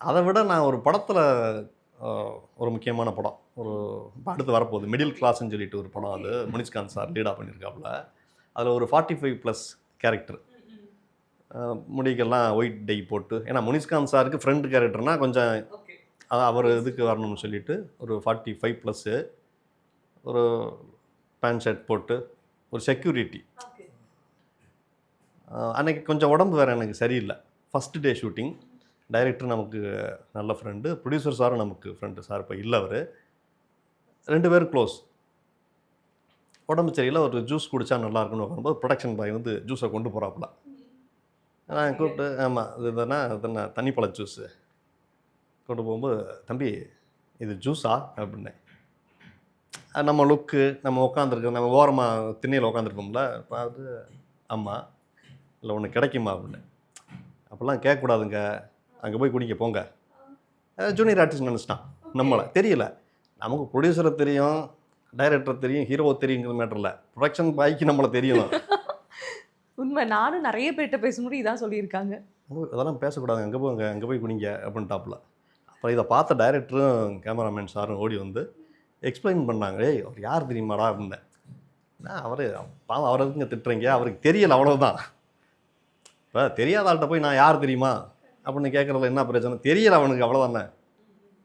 அதை விட நான் ஒரு படத்தில் ஒரு முக்கியமான படம் ஒரு இப்ப அடுத்து வரப்போகுது மிடில் கிளாஸ்ன்னு சொல்லிட்டு ஒரு படம். அது முனிஷ்காந்த் சார் லீடாக பண்ணியிருக்காப்புல. அதில் ஒரு 45 ப்ளஸ் கேரக்டர், முடிக்கெல்லாம் ஒயிட் டை போட்டு, ஏன்னா முனிஷ்காந்த் சாருக்கு ஃப்ரெண்டு கேரக்டர்னால் கொஞ்சம் அவர் இதுக்கு வரணும்னு சொல்லிட்டு ஒரு 45 ப்ளஸ்ஸு ஒரு பேண்ட் ஷர்ட் போட்டு ஒரு செக்யூரிட்டி. அன்றைக்கி கொஞ்சம் உடம்பு வேறு எனக்கு சரியில்லை. First day shooting. டைரக்டர் நமக்கு நல்ல ஃப்ரெண்டு, ப்ரொடியூசர் சாரும் நமக்கு ஃப்ரெண்டு. சார் இப்போ இல்லை, அவர் 2 பேரும் க்ளோஸ். உடம்பு சரியில்லை, ஒரு ஜூஸ் குடித்தா நல்லா இருக்குன்னு வரும்போது ப்ரொடக்ஷன் பாய் வந்து ஜூஸை கொண்டு போகிறாப்புல. நான் கூப்பிட்டு, ஆமாம் இதுனா தண்ணி பழ ஜூஸு கொண்டு போகும்போது, தம்பி இது ஜூஸா அப்படின்னேன். நம்ம லுக்கு, நம்ம உட்காந்துருக்கு, நம்ம ஓரமாக திண்ணையில் உட்காந்துருப்போம்ல, பார்த்து ஆமாம் இல்லை ஒன்று கிடைக்குமா அப்படின்னேன். அப்போல்லாம் கேட்கக்கூடாதுங்க, அங்கே போய் குடிக்க போங்க. ஜூனியர் ஆர்டிஸ்ட் நினச்சிட்டான் நம்மளை. தெரியல நமக்கு, ப்ரொடியூசரை தெரியும், டைரக்டர் தெரியும், ஹீரோவை தெரியுங்கிற மேட்டர் இல்லை, ப்ரொடக்ஷன் பாய்க்கு நம்மளை தெரியும். உண்மை, நானும் நிறைய பேர்கிட்ட பேசும்போது இதான் சொல்லியிருக்காங்க. அதெல்லாம் பேசக்கூடாது, அங்கே போங்க, அங்கே போய் குடிங்க அப்படின்ட்டாப்புல. அப்புறம் இதை பார்த்த டைரக்டரும் கேமராமேன் சாரும் ஓடி வந்து எக்ஸ்பிளைன் பண்ணாங்க. ஏய் அவர் யார் தெரியுமாடா அப்படின்னேன். அவர் பாவம், அவரை எதுங்க திட்டுறீங்க, அவருக்கு தெரியலை அவ்வளோதான். இப்போ தெரியாத ஆள்கிட்ட போய் நான் யார் தெரியுமா அப்படின்னு கேட்குறதுல என்ன பிரச்சனை, தெரியலை அவனுக்கு, அவ்வளோதானே.